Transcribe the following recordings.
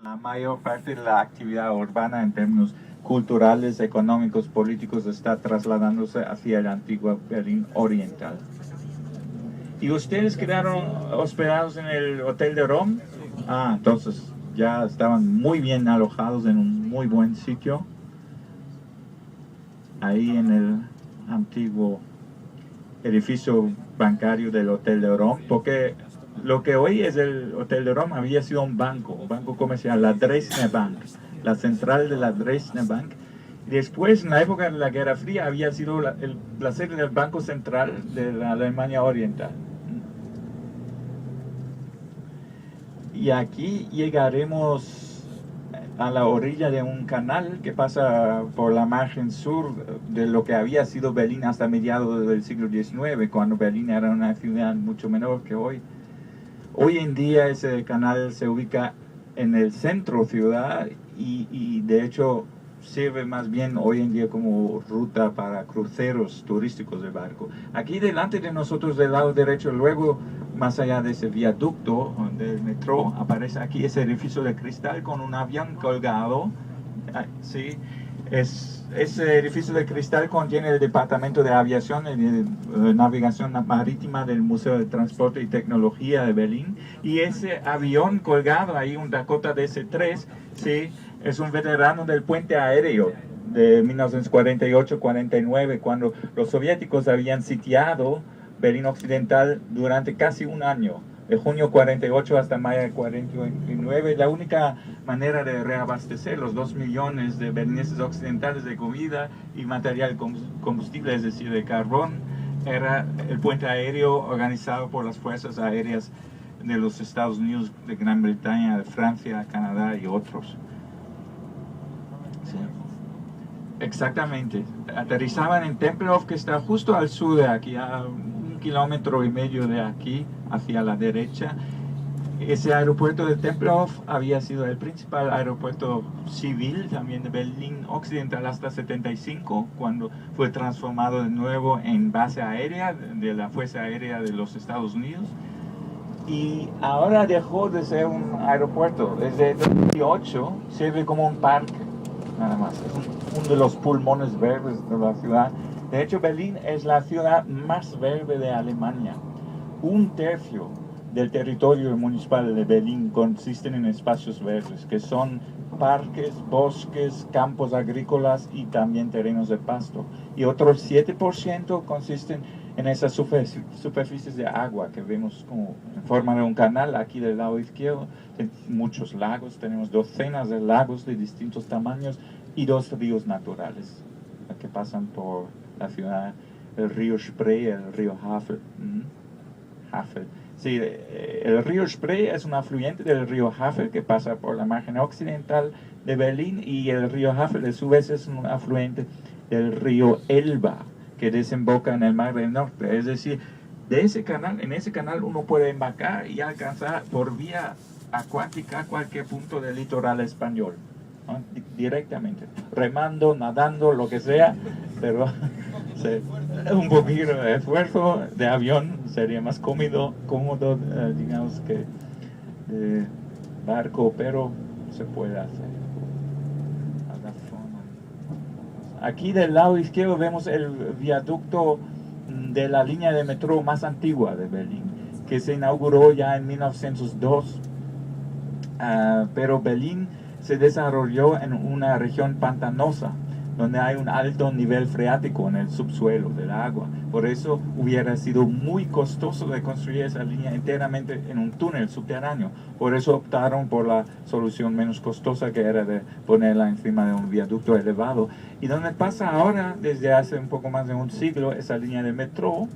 La mayor parte de la actividad urbana en términos culturales, económicos, políticos está trasladándose hacia el antiguo Berlín Oriental. ¿Y ustedes quedaron hospedados en el Hotel de Rom? Ah, entonces ya estaban muy bien alojados en un muy buen sitio, ahí en el antiguo edificio bancario del Hotel de Rom, porque lo que hoy es el Hotel de Rom había sido un banco comercial, la Dresdner Bank, la central de la Dresdner Bank. Y después, en la época de la Guerra Fría, había sido la sede del Banco Central de la Alemania Oriental. Y aquí llegaremos a la orilla de un canal que pasa por la margen sur de lo que había sido Berlín hasta mediados del siglo XIX, cuando Berlín era una ciudad mucho menor que hoy. Hoy en día ese canal se ubica en el centro ciudad y de hecho sirve más bien hoy en día como ruta para cruceros turísticos de barco. Aquí delante de nosotros del lado derecho, luego más allá de ese viaducto del metro, aparece aquí ese edificio de cristal con un avión colgado. Sí, ese edificio de cristal contiene el Departamento de Aviación y de Navegación Marítima del Museo de Transporte y Tecnología de Berlín. Y ese avión colgado ahí, un Dakota DC-3, sí, es un veterano del puente aéreo de 1948-49, cuando los soviéticos habían sitiado Berlín Occidental durante casi un año, de junio 48 hasta mayo 49. La única manera de reabastecer los 2 millones de berlineses occidentales de comida y material combustible, es decir, de carbón, era el puente aéreo organizado por las fuerzas aéreas de los Estados Unidos, de Gran Bretaña, de Francia, Canadá y otros. Sí. Exactamente. Aterrizaban en Tempelhof, que está justo al sur de aquí, a 1,5 kilómetros de aquí, hacia la derecha. Ese aeropuerto de Tempelhof había sido el principal aeropuerto civil también de Berlín Occidental hasta 75, cuando fue transformado de nuevo en base aérea de la Fuerza Aérea de los Estados Unidos. Y ahora dejó de ser un aeropuerto. Desde 2018 sirve como un parque, nada más. Es uno de los pulmones verdes de la ciudad. De hecho, Berlín es la ciudad más verde de Alemania. 1/3 del territorio municipal de Berlín consisten en espacios verdes, que son parques, bosques, campos agrícolas y también terrenos de pasto. Y otro 7% consisten en esas superficies de agua que vemos como en forma de un canal aquí del lado izquierdo. Muchos lagos, tenemos docenas de lagos de distintos tamaños y 2 ríos naturales que pasan por la ciudad, el río Spree y el río Havel. Havel. Sí, el río Spree es un afluente del río Havel que pasa por la margen occidental de Berlín, y el río Havel a su vez es un afluente del río Elba que desemboca en el Mar del Norte. Es decir, en ese canal uno puede embarcar y alcanzar por vía acuática cualquier punto del litoral español, ¿no? Directamente, remando, nadando, lo que sea, pero sí, un poquito de esfuerzo de avión sería más cómodo, digamos, que de barco, pero se puede hacer. Aquí del lado izquierdo vemos el viaducto de la línea de metro más antigua de Berlín, que se inauguró ya en 1902, pero Berlín se desarrolló en una región pantanosa, donde hay un alto nivel freático en el subsuelo del agua. Por eso hubiera sido muy costoso de construir esa línea enteramente en un túnel subterráneo. Por eso optaron por la solución menos costosa, que era de ponerla encima de un viaducto elevado. Y donde pasa ahora, desde hace un poco más de un siglo, esa línea de metro,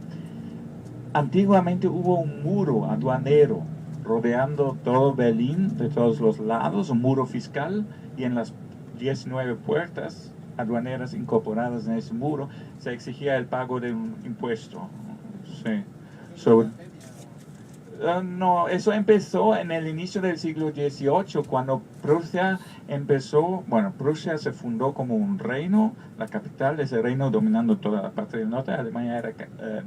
antiguamente hubo un muro aduanero rodeando todo Berlín de todos los lados, un muro fiscal, y en las 19 puertas aduaneras incorporadas en ese muro se exigía el pago de un impuesto. Sí. No, eso empezó en el inicio del siglo XVIII, cuando Prusia empezó. Bueno, Prusia se fundó como un reino, la capital de ese reino dominando toda la parte del norte de Alemania era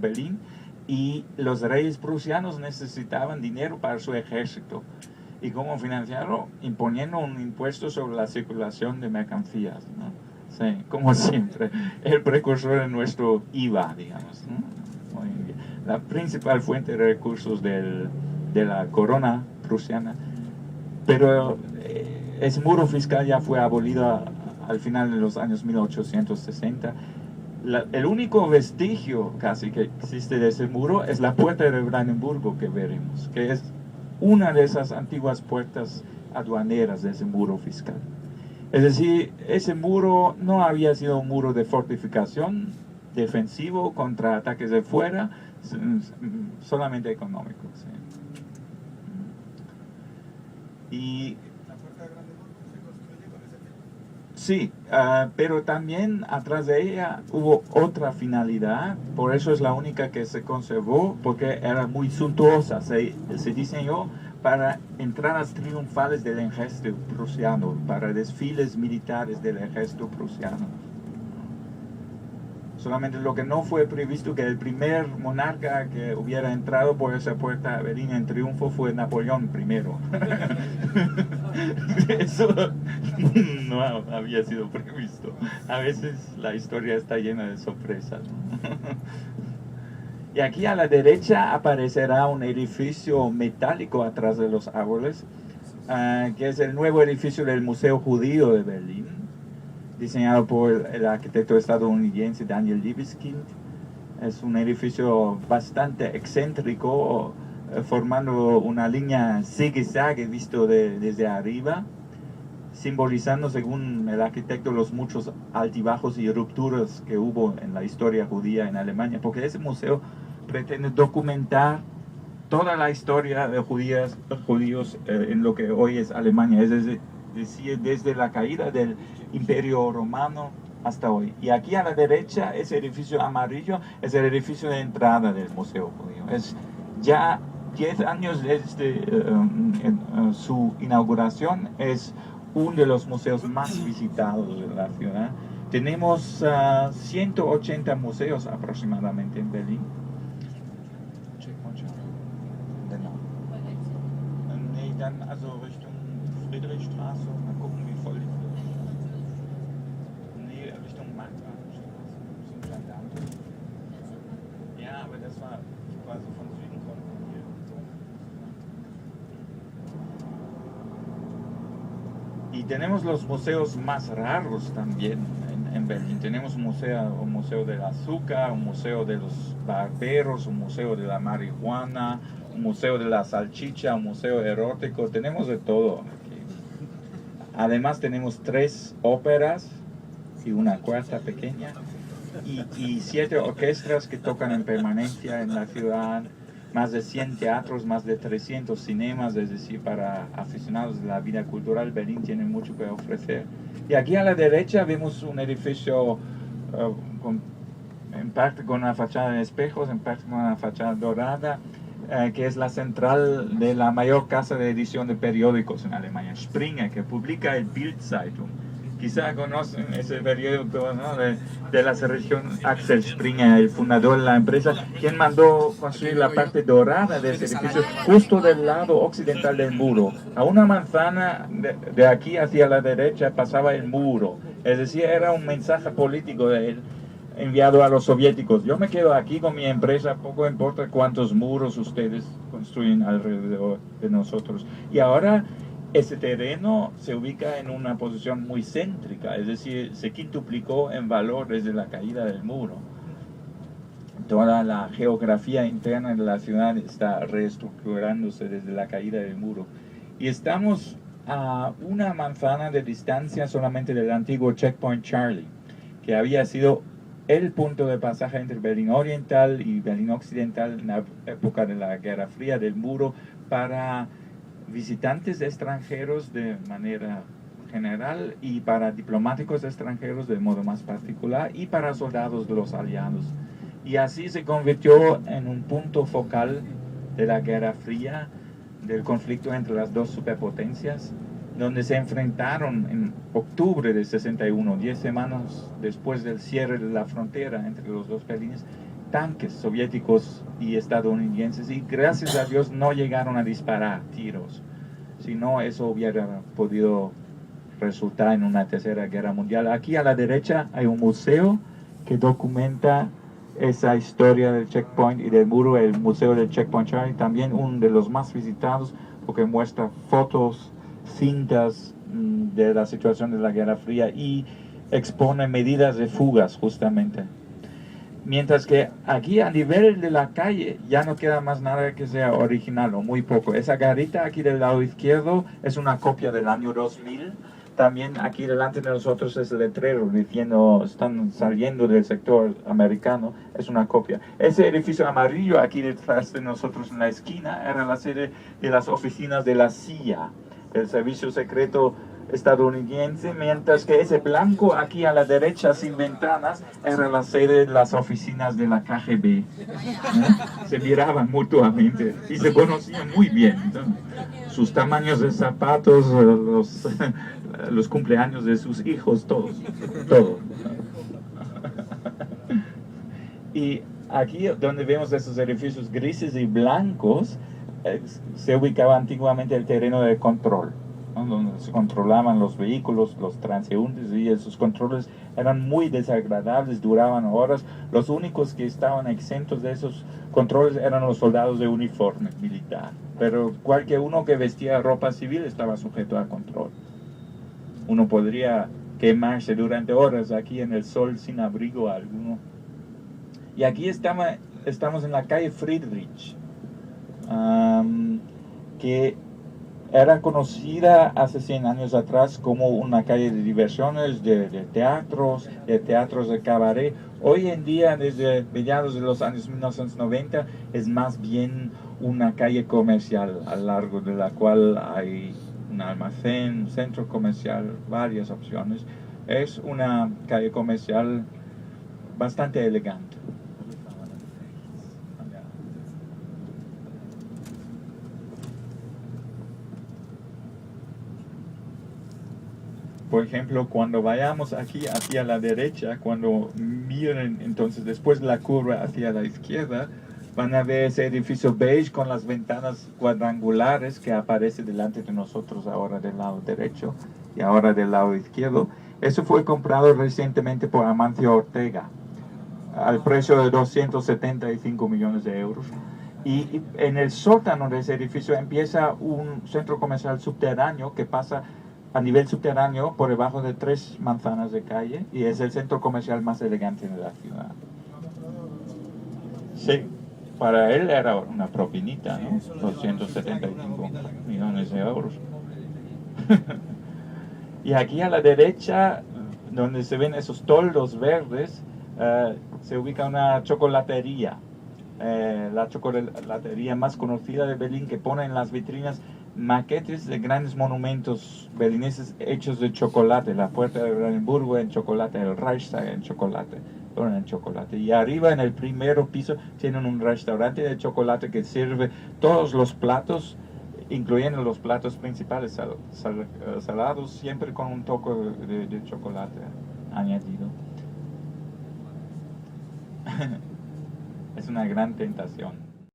Berlín, y los reyes prusianos necesitaban dinero para su ejército. ¿Y cómo financiarlo? Imponiendo un impuesto sobre la circulación de mercancías, ¿no? Sí, como siempre, el precursor de nuestro IVA, digamos, ¿no? Hoy en día. La principal fuente de recursos de la corona prusiana, pero ese muro fiscal ya fue abolido al final de los años 1860. El único vestigio casi que existe de ese muro es la puerta de Brandenburgo que veremos, que es una de esas antiguas puertas aduaneras de ese muro fiscal. Es decir, ese muro no había sido un muro de fortificación defensivo contra ataques de fuera, solamente económico. ¿Sí? Y La puerta de Brandenburgo se construye con ese fin. sí, pero también atrás de ella hubo otra finalidad, por eso es la única que se conservó, porque era muy suntuosa, se diseñó para entradas triunfales del ejército prusiano, para desfiles militares del ejército prusiano. Solamente lo que no fue previsto que el primer monarca que hubiera entrado por esa puerta a Berlín en triunfo fue Napoleón I. Eso no había sido previsto. A veces la historia está llena de sorpresas. Y aquí a la derecha aparecerá un edificio metálico atrás de los árboles, que es el nuevo edificio del Museo Judío de Berlín, diseñado por el arquitecto estadounidense Daniel Libeskind. Es un edificio bastante excéntrico, formando una línea zigue-zague visto desde arriba, simbolizando, según el arquitecto, los muchos altibajos y rupturas que hubo en la historia judía en Alemania, porque ese museo pretende documentar toda la historia de judíos en lo que hoy es Alemania, es decir, desde la caída del Imperio Romano hasta hoy. Y aquí a la derecha, ese edificio amarillo es el edificio de entrada del Museo Judío. Es ya 10 años desde su inauguración, es uno de los museos más visitados de la ciudad. Tenemos 180 museos aproximadamente en Berlín. Nee, dann also Richtung Friedrichstraße, mal gucken, wie voll die wird. Nee, Richtung Marktstraße, zum Gendarm. Ja, aber das war quasi von Süden kommen von hier. Y tenemos los museos más raros también en Berlín. Tenemos un museo del azúcar, un museo de los barberos, un museo de la marihuana, un museo de la salchicha, un museo erótico. Tenemos de todo aquí. Además tenemos 3 óperas y una cuarta pequeña y 7 orquestas que tocan en permanencia en la ciudad. Más de 100 teatros, más de 300 cinemas, es decir, para aficionados de la vida cultural, Berlín tiene mucho que ofrecer. Y aquí a la derecha vemos un edificio en parte con una fachada de espejos, en parte con una fachada dorada, que es la central de la mayor casa de edición de periódicos en Alemania, Springer, que publica el Bild-Zeitung. Quizá conocen ese periódico, ¿no? de la región, Axel Springer, el fundador de la empresa, quien mandó construir la parte dorada de ese edificio justo del lado occidental del muro. A una manzana de aquí hacia la derecha pasaba el muro, es decir, era un mensaje político de él enviado a los soviéticos. Yo me quedo aquí con mi empresa, poco importa cuántos muros ustedes construyen alrededor de nosotros. Y ahora ese terreno se ubica en una posición muy céntrica, es decir, se quintuplicó en valor desde la caída del muro. Toda la geografía interna de la ciudad está reestructurándose desde la caída del muro. Y estamos a una manzana de distancia solamente del antiguo Checkpoint Charlie, que había sido el punto de pasaje entre Berlín Oriental y Berlín Occidental en la época de la Guerra Fría del muro para visitantes extranjeros de manera general y para diplomáticos extranjeros de modo más particular y para soldados de los aliados. Y así se convirtió en un punto focal de la Guerra Fría, del conflicto entre las dos superpotencias, donde se enfrentaron en octubre de 61, 10 semanas después del cierre de la frontera entre los dos Berlines, tanques soviéticos y estadounidenses, y gracias a Dios no llegaron a disparar tiros, Si no, eso hubiera podido resultar en una tercera guerra mundial. Aquí a la derecha hay un museo que documenta esa historia del checkpoint y del muro, el museo del Checkpoint Charlie, también uno de los más visitados porque muestra fotos, cintas de la situación de la Guerra Fría y expone medidas de fugas justamente. Mientras que aquí a nivel de la calle ya no queda más nada que sea original o muy poco. Esa garita aquí del lado izquierdo es una copia del año 2000. También aquí delante de nosotros es el letrero diciendo están saliendo del sector americano, es una copia. Ese edificio amarillo aquí detrás de nosotros en la esquina era la sede de las oficinas de la CIA, del Servicio Secreto estadounidense, mientras que ese blanco aquí a la derecha sin ventanas era la sede de las oficinas de la KGB. Se miraban mutuamente y se conocían muy bien, ¿no? Sus tamaños de zapatos, los cumpleaños de sus hijos, todo. Y aquí donde vemos esos edificios grises y blancos, se ubicaba antiguamente el terreno de control, ¿no? Donde se controlaban los vehículos, los transeúntes, y esos controles eran muy desagradables, duraban horas. Los únicos que estaban exentos de esos controles eran los soldados de uniforme militar, pero cualquier uno que vestía ropa civil estaba sujeto a control. Uno podría quemarse durante horas aquí en el sol sin abrigo alguno. Y aquí estamos en la calle Friedrich, que era conocida hace 100 años atrás como una calle de diversiones, de teatros de cabaret. Hoy en día, desde mediados de los años 1990, es más bien una calle comercial, a lo largo de la cual hay un almacén, un centro comercial, varias opciones. Es una calle comercial bastante elegante. Por ejemplo, cuando vayamos aquí hacia la derecha, cuando miren entonces después la curva hacia la izquierda, van a ver ese edificio beige con las ventanas cuadrangulares que aparece delante de nosotros ahora del lado derecho y ahora del lado izquierdo. Eso fue comprado recientemente por Amancio Ortega al precio de 275 millones de euros. Y en el sótano de ese edificio empieza un centro comercial subterráneo que pasa a nivel subterráneo por debajo de 3 manzanas de calle y es el centro comercial más elegante de la ciudad. Sí, para él era una propinita, ¿no? 275 millones de euros. Y aquí a la derecha, donde se ven esos toldos verdes, se ubica una chocolatería. La chocolatería más conocida de Berlín, que pone en las vitrinas maquetes de grandes monumentos berlineses hechos de chocolate. La Puerta de Brandenburgo en chocolate, el Reichstag en chocolate, todo en chocolate. Y arriba en el primer piso tienen un restaurante de chocolate que sirve todos los platos, incluyendo los platos principales salados, siempre con un toque de chocolate añadido. Es una gran tentación.